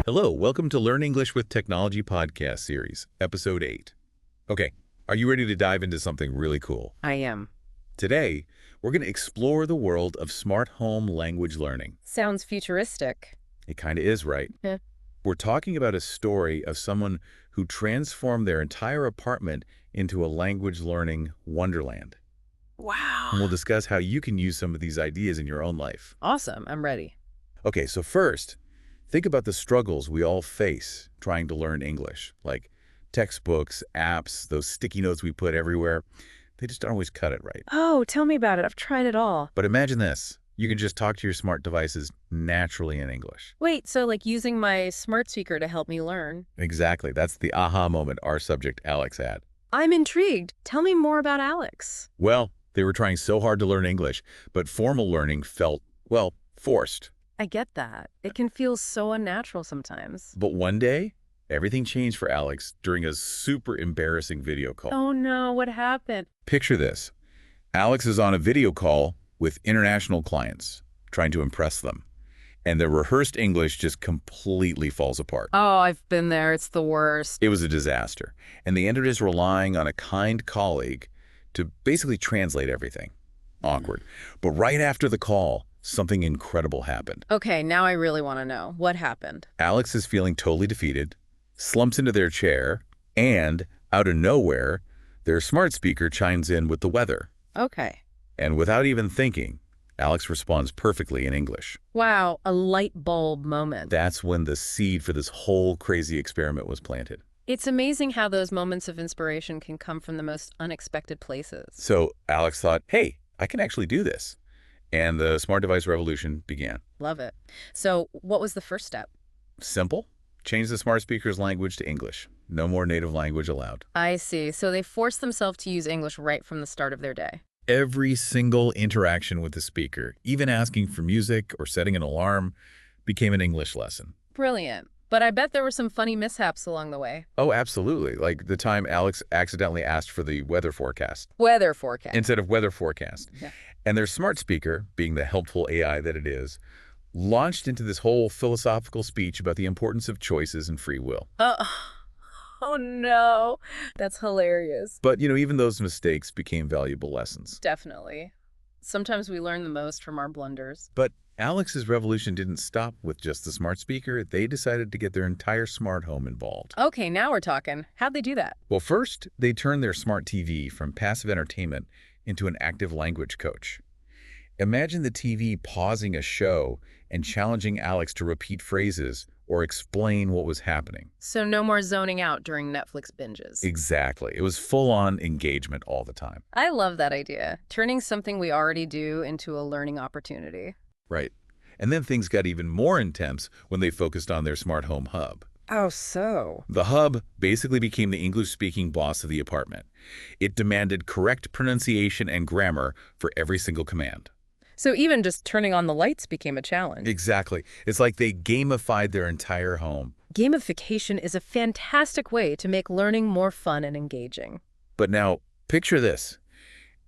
Hello, welcome to Learn English with Technology podcast series, episode 8. Okay, are you ready to dive into something really cool? I am. Today, we're going to explore the world of smart home language learning. Sounds futuristic. It kind of is, right? Yeah. We're talking about a story of someone who transformed their entire apartment into a language learning wonderland. Wow. And we'll discuss how you can use some of these ideas in your own life. Awesome. I'm ready. Okay, so first, think about the struggles we all face trying to learn English, like textbooks, apps, those sticky notes we put everywhere. They just don't always cut it right. Oh, tell me about it. I've tried it all. But imagine this. You can just talk to your smart devices naturally in English. Wait, so like using my smart speaker to help me learn? Exactly. That's the aha moment our subject, Alex, had. I'm intrigued. Tell me more about Alex. Well, they were trying so hard to learn English, but formal learning felt, well, forced. I get that. It can feel so unnatural sometimes. But one day, everything changed for Alex during a super embarrassing video call. Oh no, what happened? Picture this. Alex is on a video call with international clients, trying to impress them. And their rehearsed English just completely falls apart. Oh, I've been there. It's the worst. It was a disaster. And they ended up relying on a kind colleague to basically translate everything. Awkward. But right after the call, something incredible happened. Okay, now I really want to know. What happened? Alex is feeling totally defeated, slumps into their chair, and out of nowhere, their smart speaker chimes in with the weather. Okay. And without even thinking, Alex responds perfectly in English. Wow, a light bulb moment. That's when the seed for this whole crazy experiment was planted. It's amazing how those moments of inspiration can come from the most unexpected places. So Alex thought, hey, I can actually do this. And the smart device revolution began. Love it. So what was the first step? Simple. Change the smart speaker's language to English. No more native language allowed. I see. So they forced themselves to use English right from the start of their day. Every single interaction with the speaker, even asking for music or setting an alarm, became an English lesson. Brilliant. But I bet there were some funny mishaps along the way. Oh, absolutely. Like the time Alex accidentally asked for the weather forecast. Weather forecast. Instead of weather forecast. Yeah. And their smart speaker, being the helpful AI that it is, launched into this whole philosophical speech about the importance of choices and free will. Oh no, that's hilarious. But, even those mistakes became valuable lessons. Definitely. Sometimes we learn the most from our blunders. But Alex's revolution didn't stop with just the smart speaker. They decided to get their entire smart home involved. Okay, now we're talking. How'd they do that? Well, first, they turned their smart TV from passive entertainment into an active language coach. Imagine the TV pausing a show and challenging Alex to repeat phrases or explain what was happening. So no more zoning out during Netflix binges. Exactly. It was full-on engagement all the time. I love that idea. Turning something we already do into a learning opportunity. Right. And then things got even more intense when they focused on their smart home hub. Oh, so? The hub basically became the English-speaking boss of the apartment. It demanded correct pronunciation and grammar for every single command. So even just turning on the lights became a challenge. Exactly. It's like they gamified their entire home. Gamification is a fantastic way to make learning more fun and engaging. But now, picture this.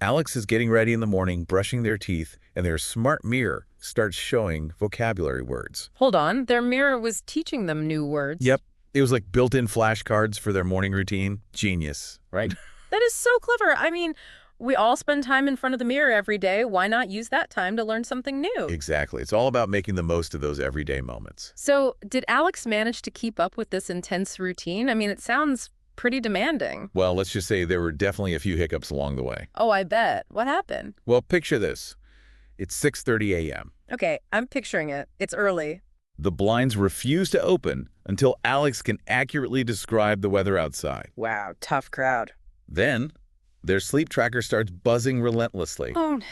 Alex is getting ready in the morning, brushing their teeth, and their smart mirror starts showing vocabulary words. Hold on, their mirror was teaching them new words. Yep. It was like built-in flashcards for their morning routine. Genius, right? That is so clever. I mean, we all spend time in front of the mirror every day. Why not use that time to learn something new? Exactly. It's all about making the most of those everyday moments. So did Alex manage to keep up with this intense routine? I mean, it sounds pretty demanding. Well, let's just say there were definitely a few hiccups along the way. Oh, I bet. What happened? Well, picture this. It's 6:30 a.m. Okay, I'm picturing it. It's early. The blinds refuse to open until Alex can accurately describe the weather outside. Wow, tough crowd. Then, their sleep tracker starts buzzing relentlessly. Oh, no.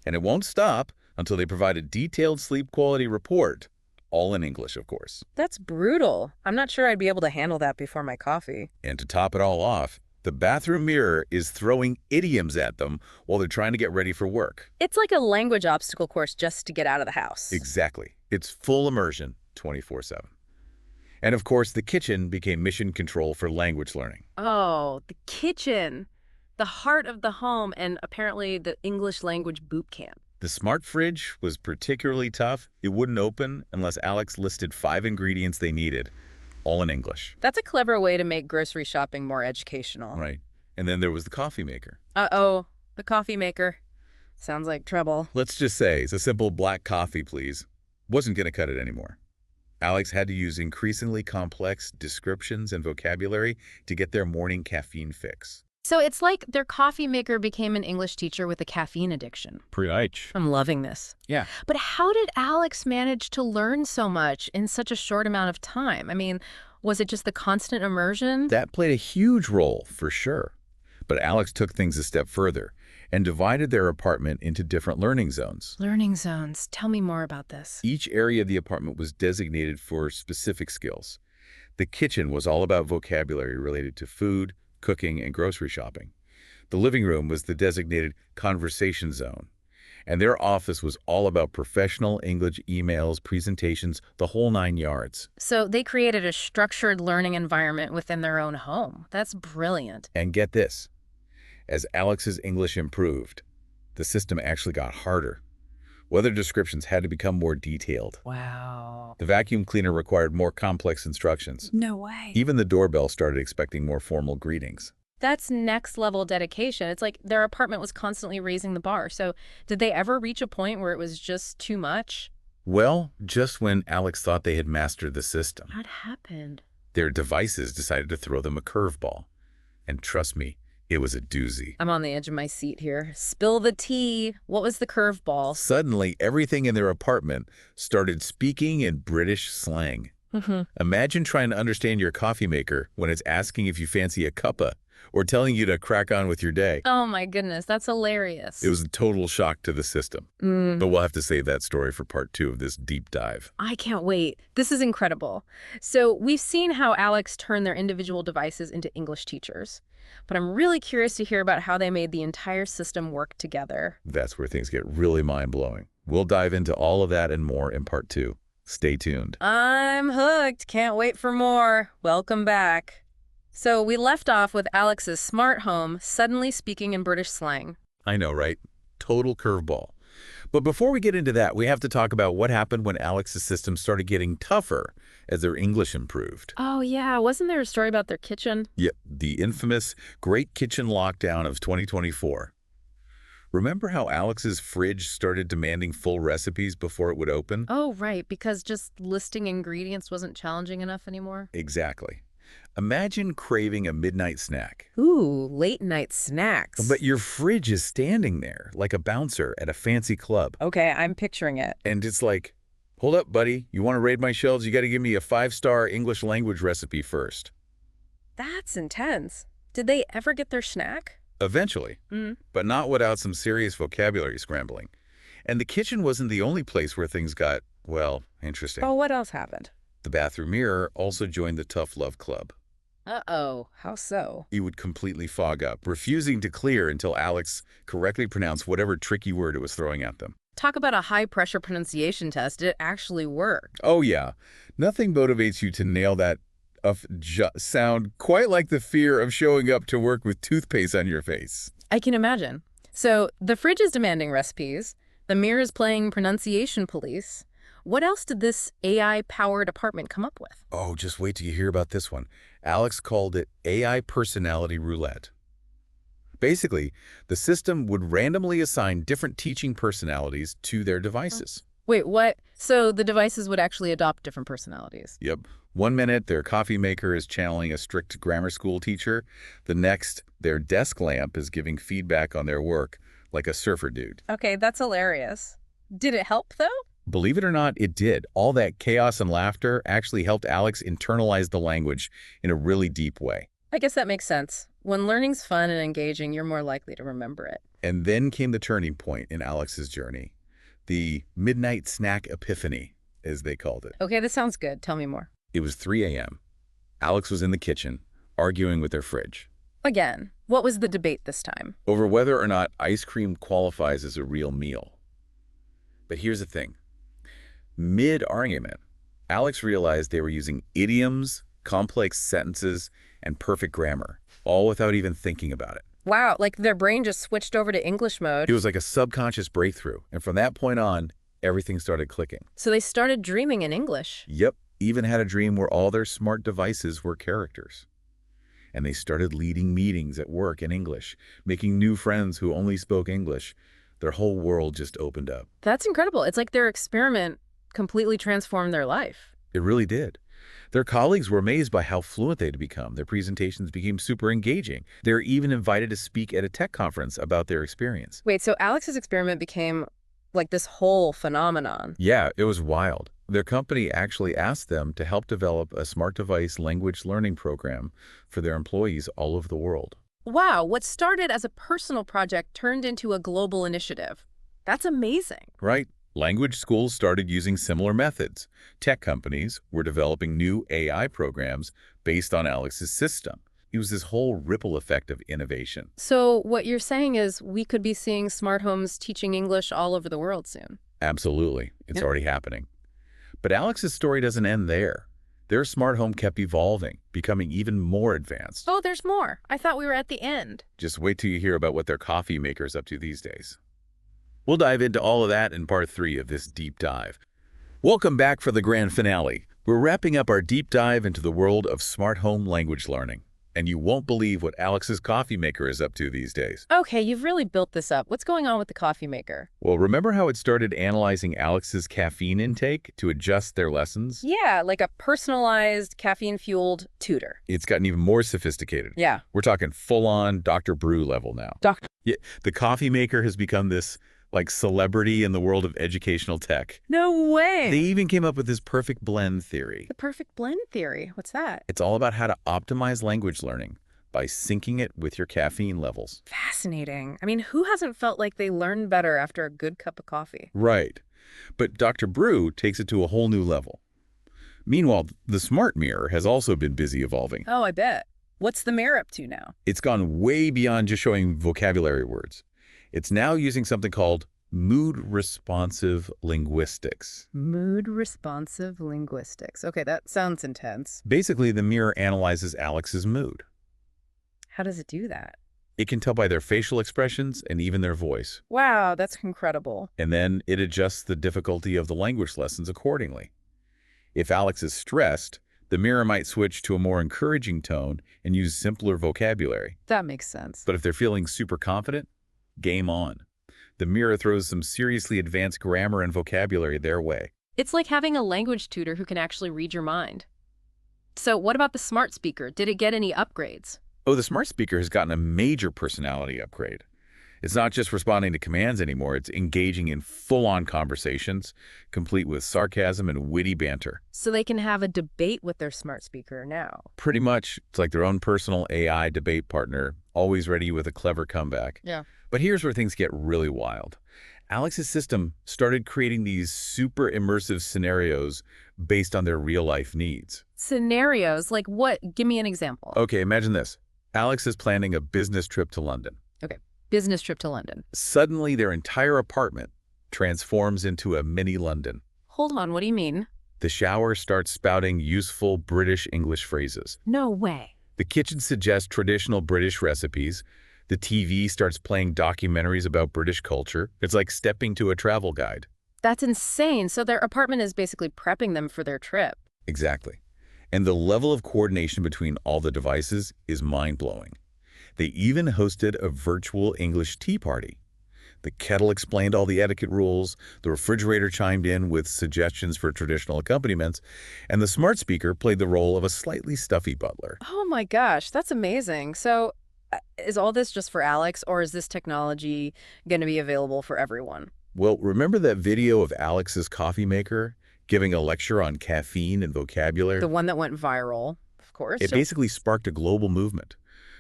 And it won't stop until they provide a detailed sleep quality report, all in English, of course. That's brutal. I'm not sure I'd be able to handle that before my coffee. And to top it all off, the bathroom mirror is throwing idioms at them while they're trying to get ready for work. It's like a language obstacle course just to get out of the house. Exactly. It's full immersion, 24/7. And of course, the kitchen became mission control for language learning. Oh, the kitchen. The heart of the home and apparently the English language boot camp. The smart fridge was particularly tough. It wouldn't open unless Alex listed 5 ingredients they needed, all in English. That's a clever way to make grocery shopping more educational. Right. And then there was the coffee maker. Uh-oh, the coffee maker. Sounds like trouble. Let's just say it's a simple black coffee, please. Wasn't going to cut it anymore. Alex had to use increasingly complex descriptions and vocabulary to get their morning caffeine fix. So it's like their coffee maker became an English teacher with a caffeine addiction. Pretty much. I'm loving this. Yeah. But how did Alex manage to learn so much in such a short amount of time? I mean, was it just the constant immersion? That played a huge role, for sure. But Alex took things a step further and divided their apartment into different learning zones. Learning zones. Tell me more about this. Each area of the apartment was designated for specific skills. The kitchen was all about vocabulary related to food, cooking, and grocery shopping. The living room was the designated conversation zone. And their office was all about professional English emails, presentations, the whole 9 yards. So they created a structured learning environment within their own home. That's brilliant. And get this, as Alex's English improved, the system actually got harder. Weather descriptions had to become more detailed. Wow. The vacuum cleaner required more complex instructions. No way. Even the doorbell started expecting more formal greetings. That's next level dedication. It's like their apartment was constantly raising the bar. So did they ever reach a point where it was just too much? Well, just when Alex thought they had mastered the system, What happened? their devices decided to throw them a curveball. And trust me, it was a doozy. I'm on the edge of my seat here. Spill the tea. What was the curveball? Suddenly, everything in their apartment started speaking in British slang. Imagine trying to understand your coffee maker when it's asking if you fancy a cuppa or telling you to crack on with your day. Oh my goodness, that's hilarious. It was a total shock to the system. But we'll have to save that story for part 2 of this deep dive. I can't wait. This is incredible. So we've seen how Alex turned their individual devices into English teachers. But I'm really curious to hear about how they made the entire system work together. That's where things get really mind-blowing. We'll dive into all of that and more in part 2. Stay tuned. I'm hooked. Can't wait for more. Welcome back. So we left off with Alex's smart home suddenly speaking in British slang. I know, right? Total curveball. But before we get into that, we have to talk about what happened when Alex's system started getting tougher as their English improved. Oh yeah, wasn't there a story about their kitchen? Yep, the infamous Great Kitchen Lockdown of 2024. Remember how Alex's fridge started demanding full recipes before it would open? Oh right, because just listing ingredients wasn't challenging enough anymore? Exactly. Imagine craving a midnight snack. Ooh, late night snacks. But your fridge is standing there like a bouncer at a fancy club. Okay, I'm picturing it. And it's like, hold up, buddy. You want to raid my shelves? You got to give me a 5-star English language recipe first. That's intense. Did they ever get their snack? Eventually, but not without some serious vocabulary scrambling. And the kitchen wasn't the only place where things got, well, interesting. Oh, what else happened? The bathroom mirror also joined the Tough Love Club. Uh-oh, how so? It would completely fog up, refusing to clear until Alex correctly pronounced whatever tricky word it was throwing at them. Talk about a high-pressure pronunciation test. It actually worked. Oh yeah, nothing motivates you to nail that sound quite like the fear of showing up to work with toothpaste on your face. I can imagine. So the fridge is demanding recipes. The mirror is playing pronunciation police. What else did this AI-powered apartment come up with? Oh, just wait till you hear about this one. Alex called it AI personality roulette. Basically, the system would randomly assign different teaching personalities to their devices. Wait, what? So the devices would actually adopt different personalities? Yep. 1 minute, their coffee maker is channeling a strict grammar school teacher. The next, their desk lamp is giving feedback on their work, like a surfer dude. Okay, that's hilarious. Did it help, though? Believe it or not, it did. All that chaos and laughter actually helped Alex internalize the language in a really deep way. I guess that makes sense. When learning's fun and engaging, you're more likely to remember it. And then came the turning point in Alex's journey. The midnight snack epiphany, as they called it. Okay, this sounds good. Tell me more. It was 3 a.m. Alex was in the kitchen, arguing with their fridge. Again, what was the debate this time? Over whether or not ice cream qualifies as a real meal. But here's the thing. Mid-argument, Alex realized they were using idioms, complex sentences, and perfect grammar, all without even thinking about it. Wow, like their brain just switched over to English It mode. was like a subconscious breakthrough, and from that point on, everything started clicking. So they started dreaming in English. Yep, even had a dream where all their smart devices were characters. And they started leading meetings at work in English, making new friends who only spoke English. Their whole world just opened up. That's incredible. It's like their experiment completely transformed their life. It really did. Their colleagues were amazed by how fluent they'd become. Their presentations became super engaging. They were even invited to speak at a tech conference about their experience. Wait, so Alex's experiment became like this whole phenomenon. Yeah, it was wild. Their company actually asked them to help develop a smart device language learning program for their employees all over the world. Wow, what started as a personal project turned into a global initiative. That's amazing. Right? Language schools started using similar methods. Tech companies were developing new AI programs based on Alex's system. It was this whole ripple effect of innovation. So what you're saying is we could be seeing smart homes teaching English all over the world soon. Absolutely. It's Yep. already happening. But Alex's story doesn't end there. Their smart home kept evolving, becoming even more advanced. Oh, there's more. I thought we were at the end. Just wait till you hear about what their coffee maker is up to these days. We'll dive into all of that in part 3 of this deep dive. Welcome back for the grand finale. We're wrapping up our deep dive into the world of smart home language learning. And you won't believe what Alex's coffee maker is up to these days. Okay, you've really built this up. What's going on with the coffee maker? Well, remember how it started analyzing Alex's caffeine intake to adjust their lessons? Yeah, like a personalized caffeine-fueled tutor. It's gotten even more sophisticated. Yeah. We're talking full-on Dr. Brew level now. Doctor. Yeah, the coffee maker has become this like celebrity in the world of educational tech. No way. They even came up with this perfect blend theory. The perfect blend theory. What's that? It's all about how to optimize language learning by syncing it with your caffeine levels. Fascinating. I mean, who hasn't felt like they learned better after a good cup of coffee? Right. But Dr. Brew takes it to a whole new level. Meanwhile, the smart mirror has also been busy evolving. Oh, I bet. What's the mirror up to now? It's gone way beyond just showing vocabulary words. It's now using something called mood-responsive linguistics. Mood-responsive linguistics. Okay, that sounds intense. Basically, the mirror analyzes Alex's mood. How does it do that? It can tell by their facial expressions and even their voice. Wow, that's incredible. And then it adjusts the difficulty of the language lessons accordingly. If Alex is stressed, the mirror might switch to a more encouraging tone and use simpler vocabulary. That makes sense. But if they're feeling super confident, game on. The mirror throws some seriously advanced grammar and vocabulary their way. It's like having a language tutor who can actually read your mind. So what about the smart speaker? Did it get any upgrades? Oh, the smart speaker has gotten a major personality upgrade. It's not just responding to commands anymore, it's engaging in full-on conversations, complete with sarcasm and witty banter. So they can have a debate with their smart speaker now. Pretty much, it's like their own personal AI debate partner, always ready with a clever comeback. Yeah. But here's where things get really wild. Alex's system started creating these super immersive scenarios based on their real-life needs. Scenarios, like what? Give me an example. Okay, imagine this. Alex is planning a business trip to London. Okay, business trip to London. Suddenly, their entire apartment transforms into a mini London. Hold on, what do you mean? The shower starts spouting useful British English phrases. No way. The kitchen suggests traditional British recipes. The TV starts playing documentaries about British culture. It's like stepping to a travel guide. That's insane. So their apartment is basically prepping them for their trip. Exactly. And the level of coordination between all the devices is mind-blowing. They even hosted a virtual English tea party. The kettle explained all the etiquette rules, the refrigerator chimed in with suggestions for traditional accompaniments, and the smart speaker played the role of a slightly stuffy butler. Oh my gosh, that's amazing. So is all this just for Alex, or is this technology going to be available for everyone? Well, remember that video of Alex's coffee maker giving a lecture on caffeine and vocabulary? The one that went viral, of course. It basically sparked a global movement.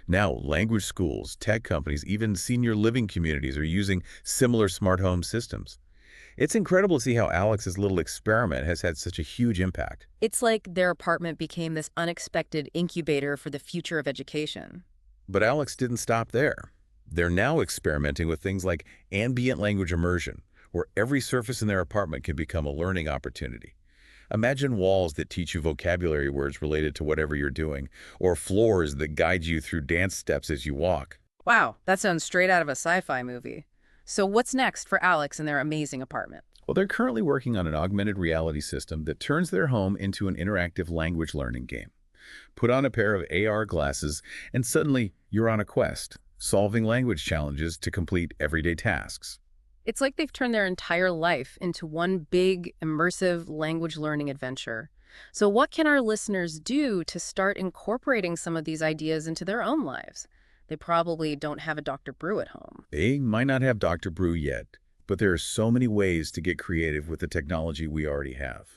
Now, language schools, tech companies, even senior living communities are using similar smart home systems. It's incredible to see how Alex's little experiment has had such a huge impact. It's like their apartment became this unexpected incubator for the future of education. But Alex didn't stop there. They're now experimenting with things like ambient language immersion, where every surface in their apartment can become a learning opportunity. Imagine walls that teach you vocabulary words related to whatever you're doing, or floors that guide you through dance steps as you walk. Wow, that sounds straight out of a sci-fi movie. So what's next for Alex and their amazing apartment? Well, they're currently working on an augmented reality system that turns their home into an interactive language learning game. Put on a pair of AR glasses, and suddenly you're on a quest, solving language challenges to complete everyday tasks. It's like they've turned their entire life into one big, immersive language learning adventure. So what can our listeners do to start incorporating some of these ideas into their own lives? They probably don't have a Dr. Brew at home. They might not have Dr. Brew yet, but there are so many ways to get creative with the technology we already have.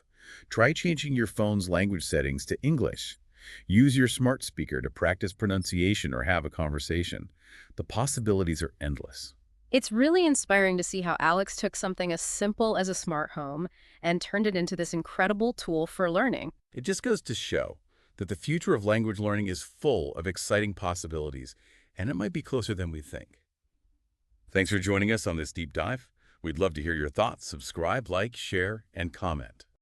Try changing your phone's language settings to English. Use your smart speaker to practice pronunciation or have a conversation. The possibilities are endless. It's really inspiring to see how Alex took something as simple as a smart home and turned it into this incredible tool for learning. It just goes to show that the future of language learning is full of exciting possibilities, and it might be closer than we think. Thanks for joining us on this deep dive. We'd love to hear your thoughts. Subscribe, like, share, and comment.